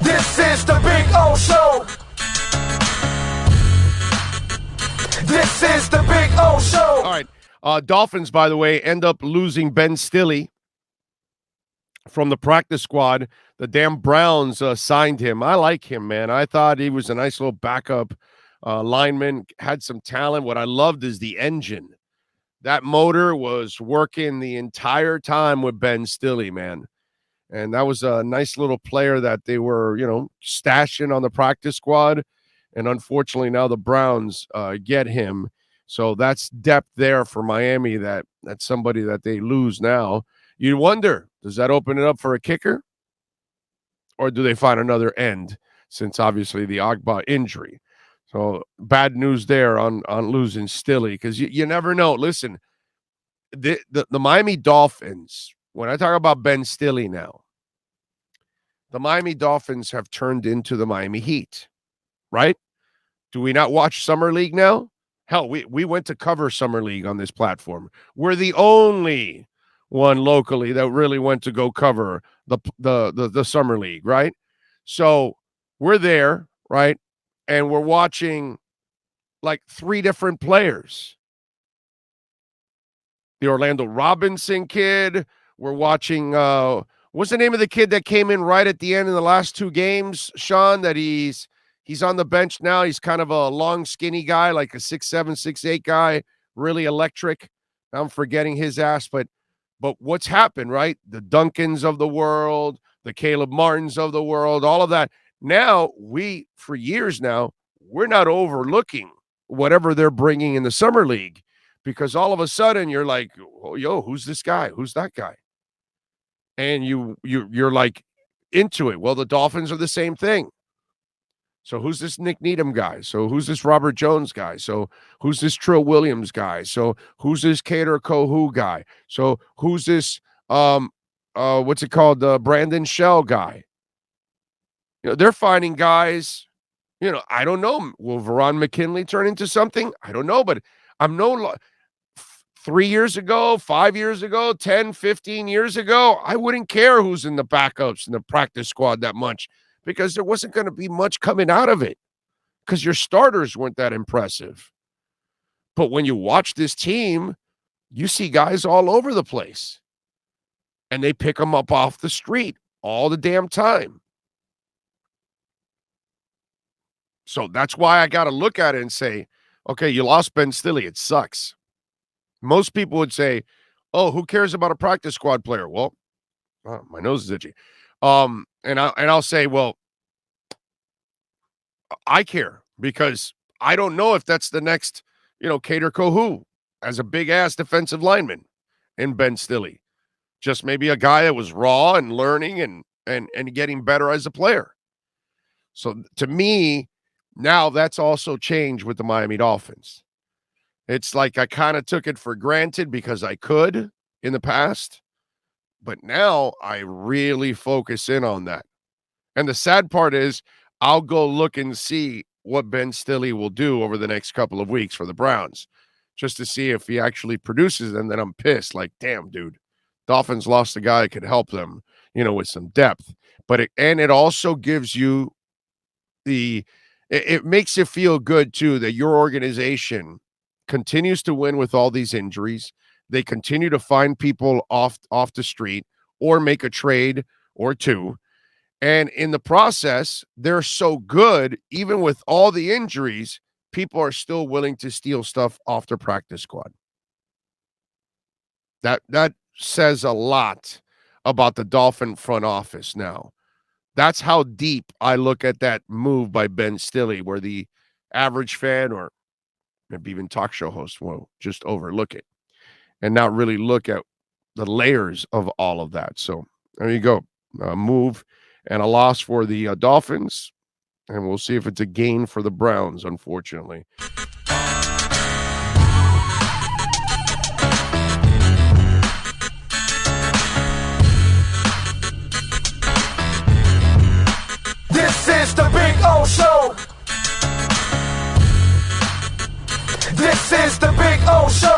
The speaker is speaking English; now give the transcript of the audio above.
This is the Big O Show. This is the Big O Show. All right. Dolphins, by the way, end up losing Ben Stille from the practice squad. The damn Browns signed him. I like him, man. I thought he was a nice little backup lineman, had some talent. What I loved is the engine. That motor was working the entire time with Ben Stille, man. And that was a nice little player that they were, stashing on the practice squad. And unfortunately, now the Browns get him. So that's depth there for Miami. That's somebody that they lose now. You wonder, does that open it up for a kicker? Or do they find another end since obviously the Agba injury? So bad news there on losing Stille because you never know. Listen, the Miami Dolphins, when I talk about Ben Stille now, the Miami Dolphins have turned into the Miami Heat, right? Do we not watch Summer League now? Hell, we went to cover Summer League on this platform. We're the only one locally that really went to go cover the Summer League, right? So we're there, right? And we're watching like 3 different players. The Orlando Robinson kid. We're watching, what's the name of the kid that came in right at the end in the last 2 games, Sean, that he's on the bench now. He's kind of a long, skinny guy, like a 6'7", 6'8" guy, really electric. I'm forgetting his ass, but what's happened, right? The Duncans of the world, the Caleb Martins of the world, all of that. Now, for years now, we're not overlooking whatever they're bringing in the Summer League because all of a sudden you're like, oh, yo, who's this guy? Who's that guy? And you're like into it. Well, the Dolphins are the same thing. So who's this Nick Needham guy? So who's this Robert Jones guy? So who's this Trill Williams guy? So who's this Kader Kohu guy? So who's this what's it called? Brandon Shell guy. They're finding guys, I don't know. Will Veron McKinley turn into something? I don't know, but I'm 3 years ago, 5 years ago, 10, 15 years ago, I wouldn't care who's in the backups in the practice squad that much. Because there wasn't going to be much coming out of it because your starters weren't that impressive. But when you watch this team, you see guys all over the place. And they pick them up off the street all the damn time. So that's why I got to look at it and say, okay, you lost Ben Stille. It sucks. Most people would say, oh, who cares about a practice squad player? Well, my nose is itchy. And I'll say, well, I care because I don't know if that's the next, Kader Kohu as a big ass defensive lineman in Ben Stille. Just maybe a guy that was raw and learning and getting better as a player. So to me, now that's also changed with the Miami Dolphins. It's like I kind of took it for granted because I could in the past. But now I really focus in on that. And the sad part is I'll go look and see what Ben Stille will do over the next couple of weeks for the Browns just to see if he actually produces. And then I'm pissed. Like, damn, dude, Dolphins lost a guy that could help them, with some depth. But it also gives you it makes you feel good, too, that your organization continues to win with all these injuries. They continue to find people off the street or make a trade or 2. And in the process, they're so good, even with all the injuries, people are still willing to steal stuff off their practice squad. That says a lot about the Dolphin front office now. That's how deep I look at that move by Ben Stille, where the average fan or maybe even talk show host will just overlook it and not really look at the layers of all of that. So there you go. A move and a loss for the Dolphins. And we'll see if it's a gain for the Browns, unfortunately. This is the Big O Show. This is the Big O Show.